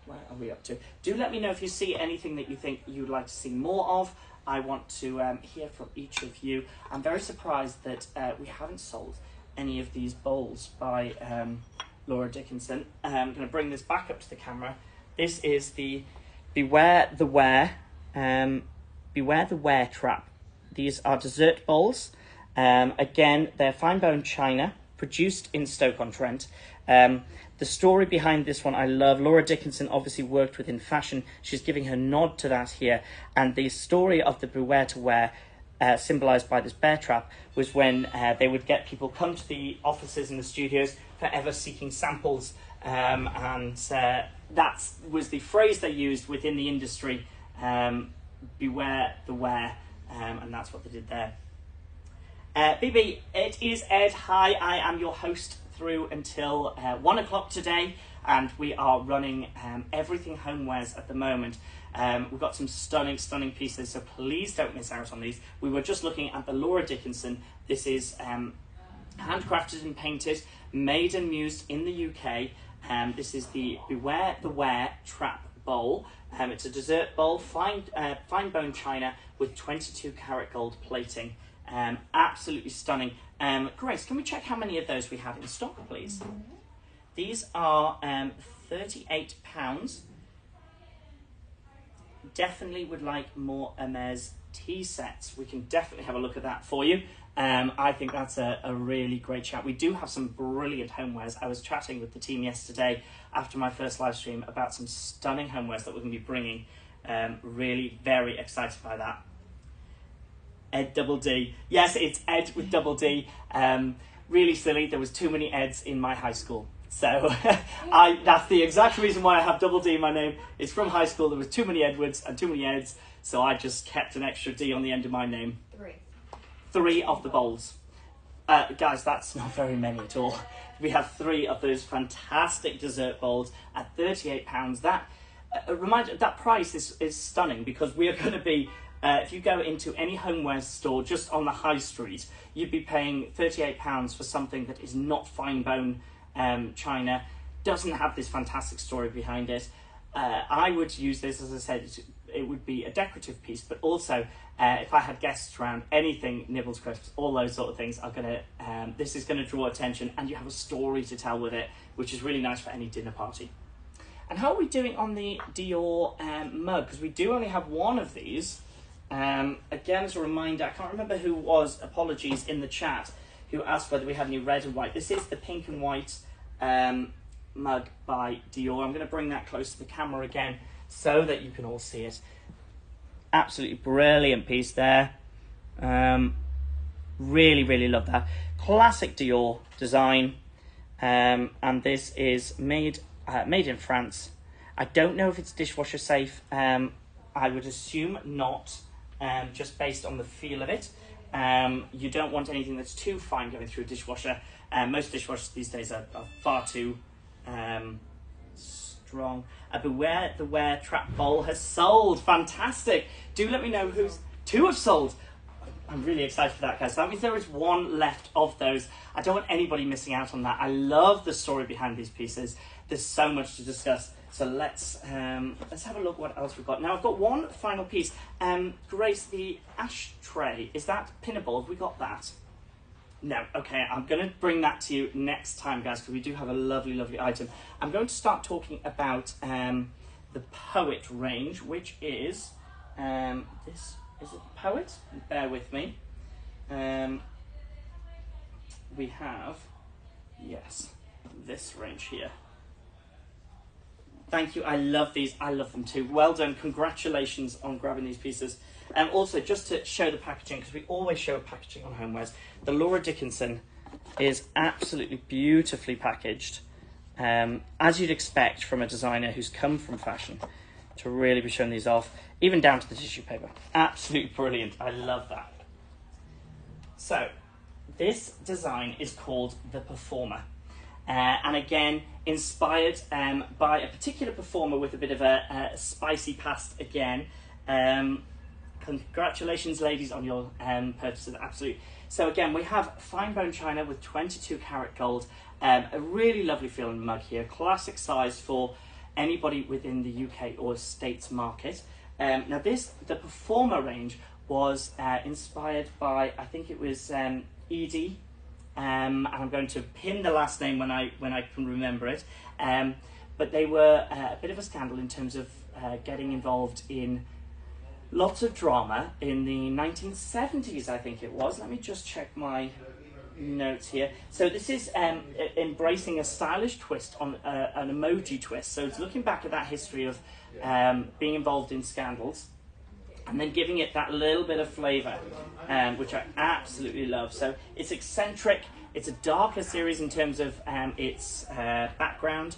Where are we up to? Do let me know if you see anything that you think you'd like to see more of. I want to hear from each of you. I'm very surprised that we haven't sold any of these bowls by Laura Dickinson. I'm going to bring this back up to the camera. This is the Beware the Wear Trap. These are dessert bowls. Again, they're fine bone china, produced in Stoke-on-Trent. The story behind this one I love. Laura Dickinson obviously worked within fashion. She's giving her nod to that here. And the story of the Beware to Wear, symbolised by this bear trap, was when they would get people come to the offices and the studios forever seeking samples. That was the phrase they used within the industry, Beware the Wear. And that's what they did there. BB, it is Ed. Hi, I am your host through until 1 o'clock today, and we are running everything homewares at the moment. We've got some stunning pieces, so please don't miss out on these. We were just looking at the Laura Dickinson. This is handcrafted and painted, made and used in the UK. This is the Beware the Wear Trap Bowl. It's a dessert bowl, fine bone china with 22 karat gold plating. Absolutely stunning. Grace, can we check how many of those we have in stock, please? These are £38. Definitely would like more Hermes tea sets. We can definitely have a look at that for you. I think that's a really great chat. We do have some brilliant homewares. I was chatting with the team yesterday after my first live stream about some stunning homewares that we're going to be bringing. Really very excited by that. Ed double D. Yes, it's Ed with double D. Really silly. There was too many Eds in my high school. So that's the exact reason why I have double D in my name. It's from high school. There was too many Edwards and too many Eds. so I just kept an extra D on the end of my name. 3. 3 of the bowls. Guys, that's not very many at all. We have 3 of those fantastic dessert bowls at £38. That reminder, that price is stunning, because we are going to be, if you go into any homewares store just on the high street, you'd be paying £38 for something that is not fine bone china, doesn't have this fantastic story behind it. I would use this, as I said, it would be a decorative piece, but also if I had guests around, anything Nibbles Crisps, all those sort of things are gonna. This is gonna draw attention, and you have a story to tell with it, which is really nice for any dinner party. And how are we doing on the Dior mug? Because we do only have one of these. Again, as a reminder, I can't remember who was, apologies, in the chat, who asked whether we had any red and white. This is the pink and white mug by Dior. I'm going to bring that close to the camera again so that you can all see it. Absolutely brilliant piece there. Really, really love that. Classic Dior design. And this is made in France. I don't know if it's dishwasher safe. I would assume not, just based on the feel of it. You don't want anything that's too fine going through a dishwasher. Most dishwashers these days are far too strong. Beware the Wear Trap Bowl has sold. Fantastic. Do let me know who's... 2 have sold. I'm really excited for that, guys. So that means there is 1 left of those. I don't want anybody missing out on that. I love the story behind these pieces. There's so much to discuss. So let's have a look what else we've got. Now, I've got one final piece. Grace, the ashtray, is that pinnable? Have we got that? No. Okay, I'm going to bring that to you next time, guys, because we do have a lovely, lovely item. I'm going to start talking about the Poet range, which is... this is it Poet? Bear with me. We have, yes, this range here. Thank you. I love these. I love them too. Well done. Congratulations on grabbing these pieces. Also, just to show the packaging, because we always show packaging on homewares, the Laura Dickinson is absolutely beautifully packaged, as you'd expect from a designer who's come from fashion, to really be showing these off, even down to the tissue paper. Absolutely brilliant. I love that. So, this design is called the Performer. And again, inspired by a particular performer with a bit of a spicy past again. Congratulations, ladies, on your purchase of the Absolute. So again, we have fine bone china with 22 karat gold. A really lovely feeling mug here. Classic size for anybody within the UK or States market. Now the Performer range was inspired by, I think it was Edie. And I'm going to pin the last name when I can remember it. But they were a bit of a scandal in terms of getting involved in lots of drama in the 1970s, I think it was. Let me just check my notes here. So this is embracing a stylish twist on an emoji twist. So it's looking back at that history of being involved in scandals, and then giving it that little bit of flavour, which I absolutely love. So it's eccentric, it's a darker series in terms of its background.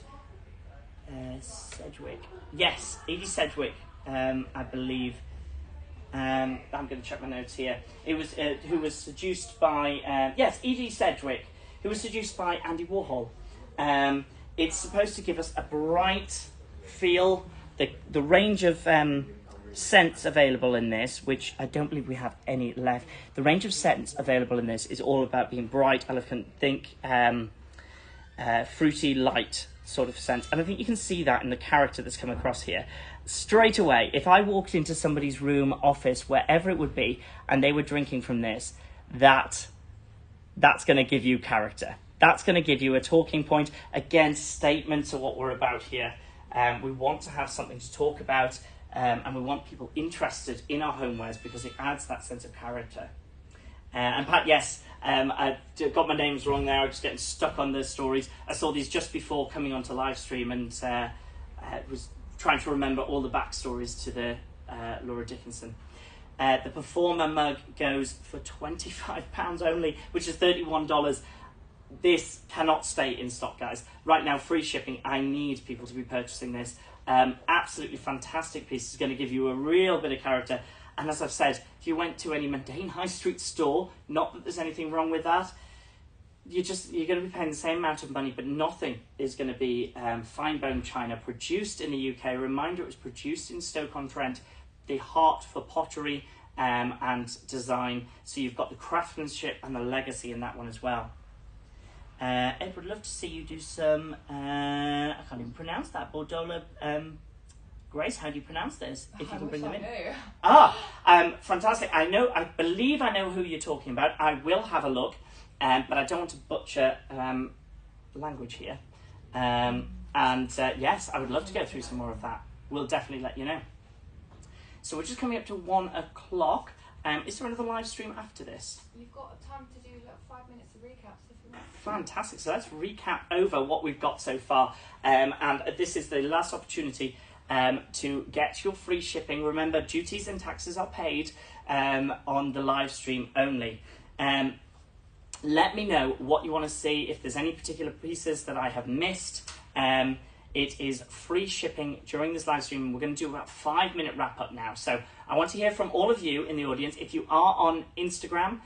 Sedgwick. Yes, Edie Sedgwick, I believe. I'm going to check my notes here. It was who was seduced by, yes, Edie Sedgwick, who was seduced by Andy Warhol. It's supposed to give us a bright feel. The range of scents available in this, which I don't believe we have any left. The range of scents available in this is all about being bright, elegant, think fruity, light sort of scent. And I think you can see that in the character that's come across here. Straight away, if I walked into somebody's room, office, wherever it would be, and they were drinking from this, that's going to give you character. That's going to give you a talking point. Again, statement to what we're about here. We want to have something to talk about. And we want people interested in our homewares because it adds that sense of character. And Pat, yes, I got my names wrong there. I was just getting stuck on the stories. I saw these just before coming onto live stream, and was trying to remember all the backstories to the Laura Dickinson. The Performer mug goes for £25 only, which is $31. This cannot stay in stock, guys. Right now, free shipping. I need people to be purchasing this. Absolutely fantastic piece. It's going to give you a real bit of character. And as I've said, if you went to any mundane high street store, not that there's anything wrong with that, you're going to be paying the same amount of money, but nothing is going to be fine bone china produced in the UK. Reminder, it was produced in Stoke-on-Trent, the heart for pottery and design. So you've got the craftsmanship and the legacy in that one as well. Ed, would love to see you do some, I can't even pronounce that, Bordeaux. Grace, how do you pronounce this? If you can bring them in. Fantastic. I believe I know who you're talking about. I will have a look, but I don't want to butcher language here. Yes, I would love to go through some more of that. We'll definitely let you know. So we're just coming up to 1 o'clock. Is there another live stream after this? You've got time to do like 5 minutes of recaps if you want. Fantastic. So let's recap over what we've got so far. And this is the last opportunity to get your free shipping. Remember, duties and taxes are paid on the live stream only. Let me know what you want to see, if there's any particular pieces that I have missed. It is free shipping during this live stream. We're going to do about 5-minute wrap up now. So I want to hear from all of you in the audience. If you are on Instagram,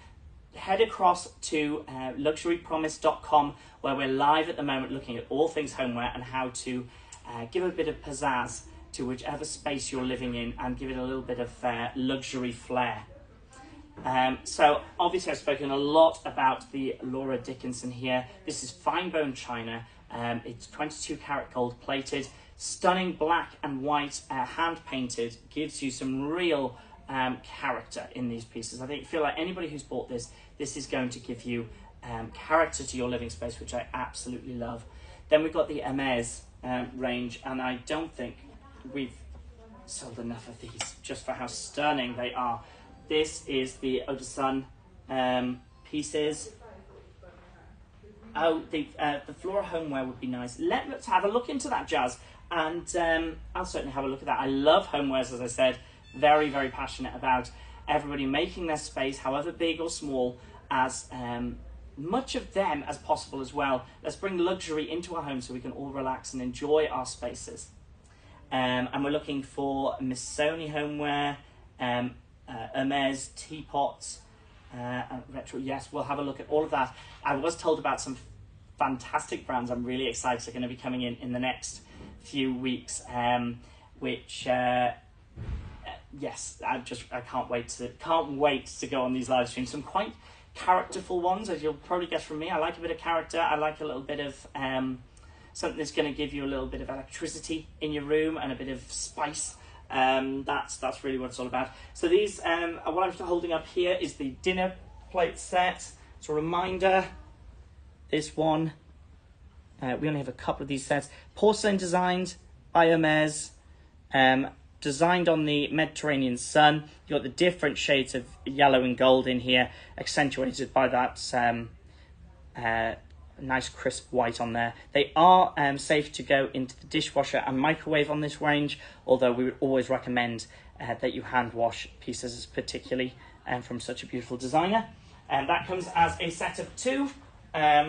head across to luxurypromise.com, where we're live at the moment looking at all things homeware and how to give a bit of pizzazz to whichever space you're living in and give it a little bit of luxury flair. So obviously I've spoken a lot about the Laura Dickinson here. This is fine bone china. It's 22 karat gold plated, stunning black and white, hand painted, gives you some real character in these pieces. I feel like anybody who's bought this is going to give you character to your living space, which I absolutely love. Then we've got the Hermès range, and I don't think we've sold enough of these just for how stunning they are. This is the Eau de Sun pieces. Oh, the Flora homeware would be nice. Let's have a look into that, Jazz, and I'll certainly have a look at that. I love homewares, as I said. Very, very passionate about everybody making their space, however big or small, as much of them as possible as well. Let's bring luxury into our home so we can all relax and enjoy our spaces. And we're looking for Missoni homeware, Hermès teapots, retro. Yes, we'll have a look at all of that. I was told about some fantastic brands I'm really excited are going to be coming in the next few weeks, which yes, I can't wait to go on these live streams. Some quite characterful ones, as you'll probably guess from me. I like a bit of character. I like a little bit of something that's going to give you a little bit of electricity in your room and a bit of spice. That's really what it's all about. So these, what I'm holding up here is the dinner plate set. It's a reminder. This one, we only have a couple of these sets. Porcelain designed by Hermès, designed on the Mediterranean sun. You've got the different shades of yellow and gold in here, accentuated by that nice crisp white on there. They are safe to go into the dishwasher and microwave on this range, although we would always recommend that you hand wash pieces, particularly from such a beautiful designer. And that comes as a set of 2.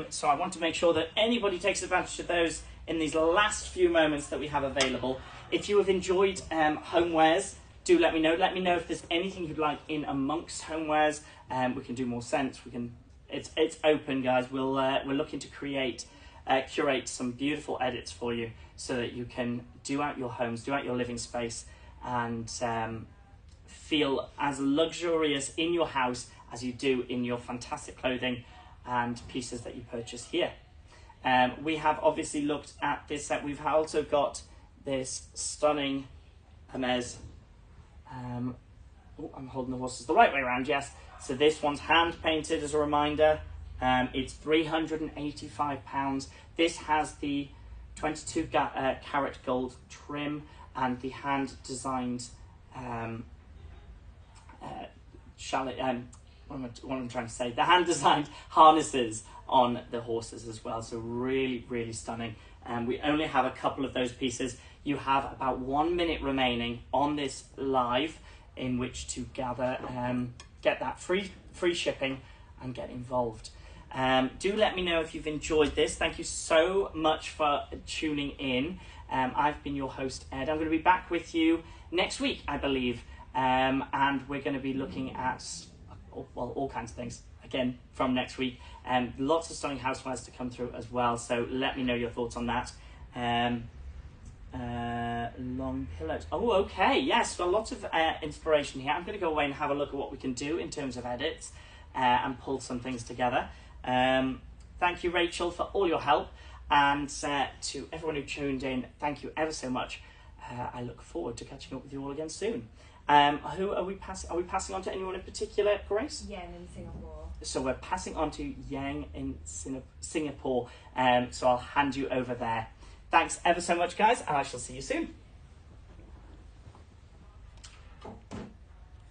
So I want to make sure that anybody takes advantage of those in these last few moments that we have available. If you have enjoyed homewares, do let me know. Let me know if there's anything you'd like in amongst homewares. We can do more scents. It's open, guys. We're looking to curate some beautiful edits for you so that you can do out your homes, do out your living space, and feel as luxurious in your house as you do in your fantastic clothing and pieces that you purchase here. We have obviously looked at this set. We've also got this stunning Hermès. I'm holding the horses the right way around, yes. So this one's hand painted as a reminder. It's £385. This has the 22 karat gold trim and the hand designed what I'm trying to say, the hand designed harnesses on the horses as well. So really, really stunning. And we only have a couple of those pieces. You have about 1 minute remaining on this live in which to gather, get that free shipping and get involved. Do let me know if you've enjoyed this. Thank you so much for tuning in. I've been your host, Ed. I'm going to be back with you next week, I believe. And we're going to be looking at, all kinds of things, again, from next week. Lots of stunning housewives to come through as well, so let me know your thoughts on that. Long pillows. Oh, okay, yes, well, lots of inspiration here. I'm going to go away and have a look at what we can do in terms of edits and pull some things together. Thank you, Rachel, for all your help. And to everyone who tuned in, thank you ever so much. I look forward to catching up with you all again soon. Who are we passing? Are we passing on to anyone in particular, Grace? Yang in Singapore. So we're passing on to Yang in Singapore. So I'll hand you over there. Thanks ever so much, guys, and I shall see you soon.